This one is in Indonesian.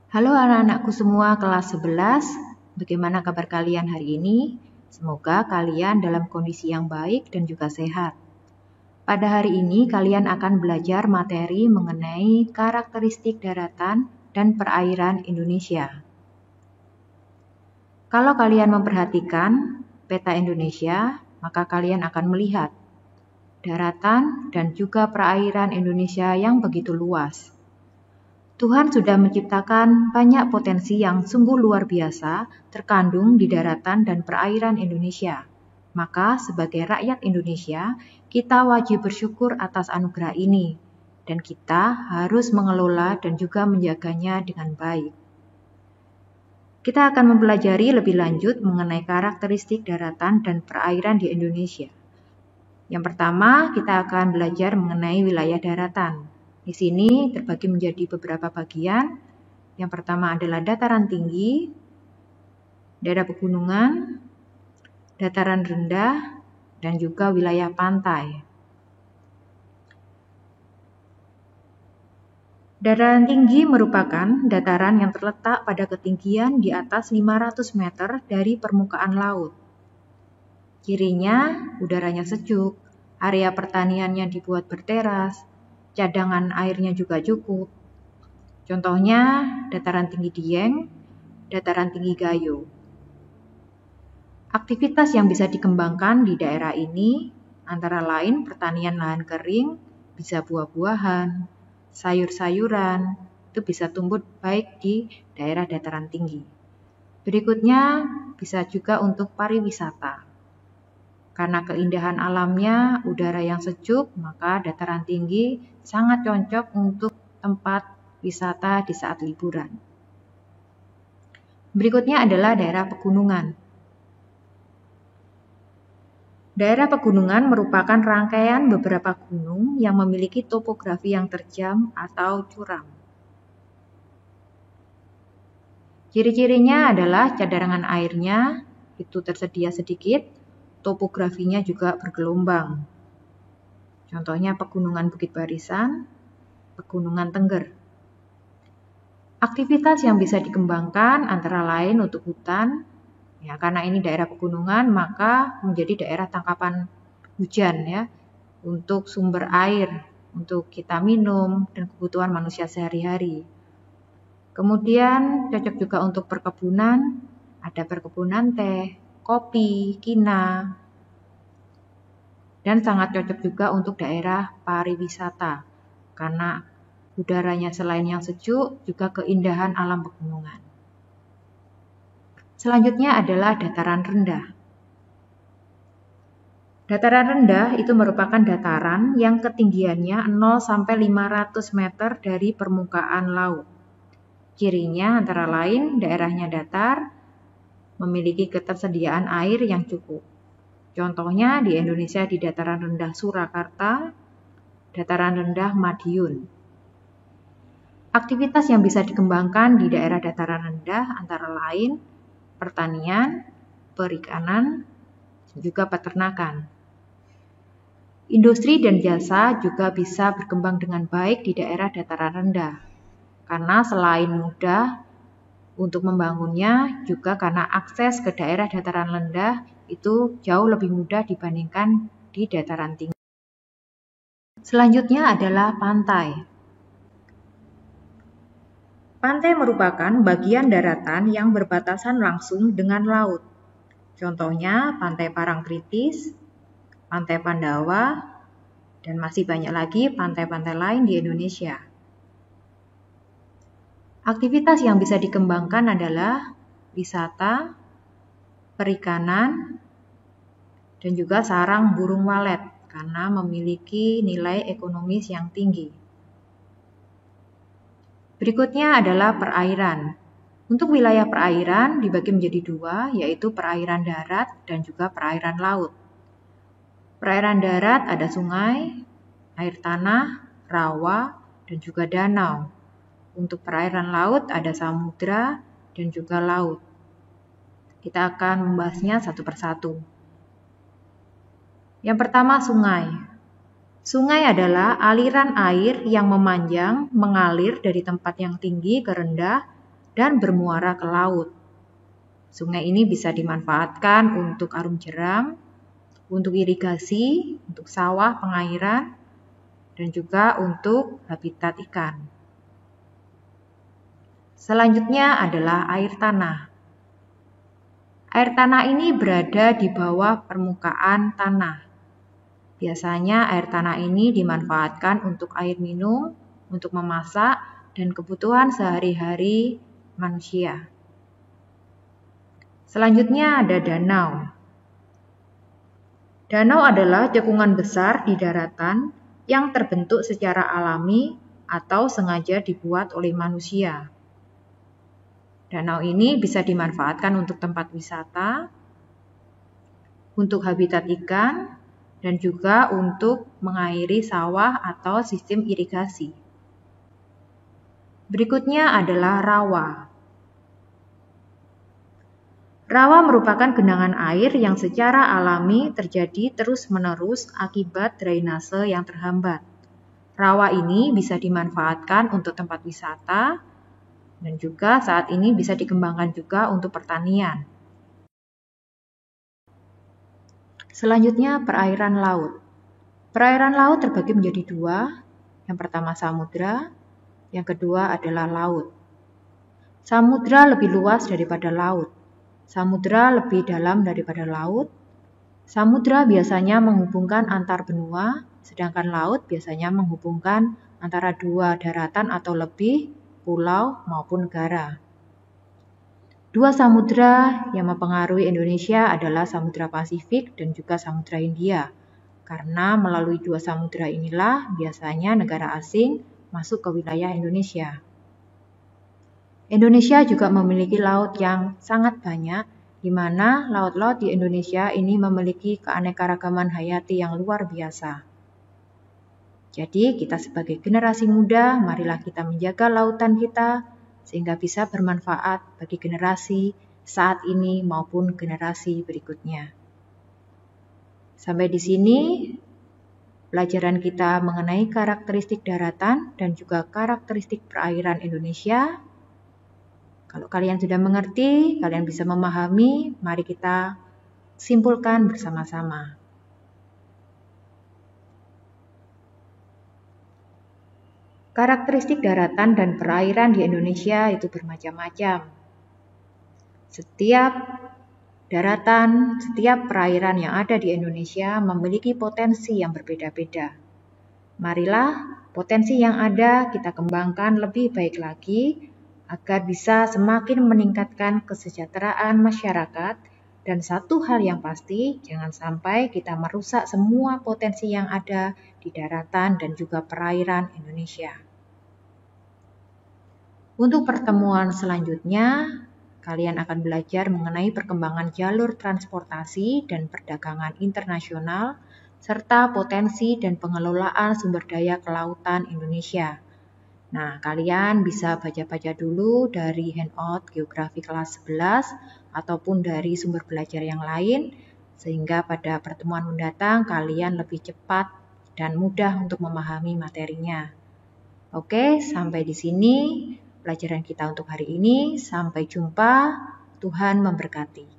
Halo anak-anakku semua kelas 11, bagaimana kabar kalian hari ini? Semoga kalian dalam kondisi yang baik dan juga sehat. Pada hari ini kalian akan belajar materi mengenai karakteristik daratan dan perairan Indonesia. Kalau kalian memperhatikan peta Indonesia, maka kalian akan melihat daratan dan juga perairan Indonesia yang begitu luas. Tuhan sudah menciptakan banyak potensi yang sungguh luar biasa terkandung di daratan dan perairan Indonesia. Maka sebagai rakyat Indonesia, kita wajib bersyukur atas anugerah ini dan kita harus mengelola dan juga menjaganya dengan baik. Kita akan mempelajari lebih lanjut mengenai karakteristik daratan dan perairan di Indonesia. Yang pertama, kita akan belajar mengenai wilayah daratan. Di sini terbagi menjadi beberapa bagian. Yang pertama adalah dataran tinggi, daerah pegunungan, dataran rendah, dan juga wilayah pantai. Dataran tinggi merupakan dataran yang terletak pada ketinggian di atas 500 meter dari permukaan laut. Cirinya, udaranya sejuk, area pertaniannya dibuat berteras, cadangan airnya juga cukup. Contohnya, dataran tinggi Dieng, dataran tinggi Gayo. Aktivitas yang bisa dikembangkan di daerah ini antara lain pertanian lahan kering, bisa buah-buahan, sayur-sayuran, itu bisa tumbuh baik di daerah dataran tinggi. Berikutnya bisa juga untuk pariwisata. Karena keindahan alamnya, udara yang sejuk, maka dataran tinggi sangat cocok untuk tempat wisata di saat liburan. Berikutnya adalah daerah pegunungan. Daerah pegunungan merupakan rangkaian beberapa gunung yang memiliki topografi yang terjal atau curam. Ciri-cirinya adalah cadangan airnya itu tersedia sedikit, topografinya juga bergelombang. Contohnya Pegunungan Bukit Barisan, Pegunungan Tengger. Aktivitas yang bisa dikembangkan antara lain untuk hutan, ya karena ini daerah pegunungan maka menjadi daerah tangkapan hujan ya, untuk sumber air, untuk kita minum dan kebutuhan manusia sehari-hari. Kemudian cocok juga untuk perkebunan, ada perkebunan teh, kopi, kina, dan sangat cocok juga untuk daerah pariwisata karena udaranya selain yang sejuk juga keindahan alam pegunungan. Selanjutnya adalah dataran rendah. Dataran rendah itu merupakan dataran yang ketinggiannya 0 sampai 500 meter dari permukaan laut. Cirinya antara lain daerahnya datar, memiliki ketersediaan air yang cukup. Contohnya di Indonesia di dataran rendah Surakarta, dataran rendah Madiun. Aktivitas yang bisa dikembangkan di daerah dataran rendah antara lain pertanian, perikanan, dan juga peternakan. Industri dan jasa juga bisa berkembang dengan baik di daerah dataran rendah. Karena selain mudah untuk membangunnya, juga karena akses ke daerah dataran rendah itu jauh lebih mudah dibandingkan di dataran tinggi. Selanjutnya adalah pantai. Pantai merupakan bagian daratan yang berbatasan langsung dengan laut. Contohnya Pantai Parangtritis, Pantai Pandawa, dan masih banyak lagi pantai-pantai lain di Indonesia. Aktivitas yang bisa dikembangkan adalah wisata, perikanan, dan juga sarang burung walet karena memiliki nilai ekonomis yang tinggi. Berikutnya adalah perairan. Untuk wilayah perairan dibagi menjadi dua, yaitu perairan darat dan juga perairan laut. Perairan darat ada sungai, air tanah, rawa, dan juga danau. Untuk perairan laut ada samudra dan juga laut. Kita akan membahasnya satu persatu. Yang pertama sungai. Sungai adalah aliran air yang memanjang, mengalir dari tempat yang tinggi ke rendah, dan bermuara ke laut. Sungai ini bisa dimanfaatkan untuk arum jeram, untuk irigasi, untuk sawah, pengairan, dan juga untuk habitat ikan. Selanjutnya adalah air tanah. Air tanah ini berada di bawah permukaan tanah. Biasanya air tanah ini dimanfaatkan untuk air minum, untuk memasak, dan kebutuhan sehari-hari manusia. Selanjutnya ada danau. Danau adalah cekungan besar di daratan yang terbentuk secara alami atau sengaja dibuat oleh manusia. Danau ini bisa dimanfaatkan untuk tempat wisata, untuk habitat ikan, dan juga untuk mengairi sawah atau sistem irigasi. Berikutnya adalah rawa. Rawa merupakan genangan air yang secara alami terjadi terus-menerus akibat drainase yang terhambat. Rawa ini bisa dimanfaatkan untuk tempat wisata, dan juga saat ini bisa dikembangkan juga untuk pertanian. Selanjutnya perairan laut. Perairan laut terbagi menjadi dua. Yang pertama samudra, yang kedua adalah laut. Samudra lebih luas daripada laut. Samudra lebih dalam daripada laut. Samudra biasanya menghubungkan antar benua, sedangkan laut biasanya menghubungkan antara dua daratan atau lebih, pulau maupun negara. Dua samudra yang mempengaruhi Indonesia adalah Samudra Pasifik dan juga Samudra Hindia. Karena melalui dua samudra inilah biasanya negara asing masuk ke wilayah Indonesia. Indonesia juga memiliki laut yang sangat banyak, di mana laut-laut di Indonesia ini memiliki keanekaragaman hayati yang luar biasa. Jadi kita sebagai generasi muda, marilah kita menjaga lautan kita sehingga bisa bermanfaat bagi generasi saat ini maupun generasi berikutnya. Sampai di sini pelajaran kita mengenai karakteristik daratan dan juga karakteristik perairan Indonesia. Kalau kalian sudah mengerti, kalian bisa memahami, mari kita simpulkan bersama-sama. Karakteristik daratan dan perairan di Indonesia itu bermacam-macam. Setiap daratan, setiap perairan yang ada di Indonesia memiliki potensi yang berbeda-beda. Marilah potensi yang ada kita kembangkan lebih baik lagi agar bisa semakin meningkatkan kesejahteraan masyarakat. Dan satu hal yang pasti, jangan sampai kita merusak semua potensi yang ada di daratan dan juga perairan Indonesia. Untuk pertemuan selanjutnya, kalian akan belajar mengenai perkembangan jalur transportasi dan perdagangan internasional, serta potensi dan pengelolaan sumber daya kelautan Indonesia. Nah, kalian bisa baca-baca dulu dari handout geografi kelas 11 ataupun dari sumber belajar yang lain, sehingga pada pertemuan mendatang kalian lebih cepat dan mudah untuk memahami materinya. Oke, sampai di sini pelajaran kita untuk hari ini. Sampai jumpa. Tuhan memberkati.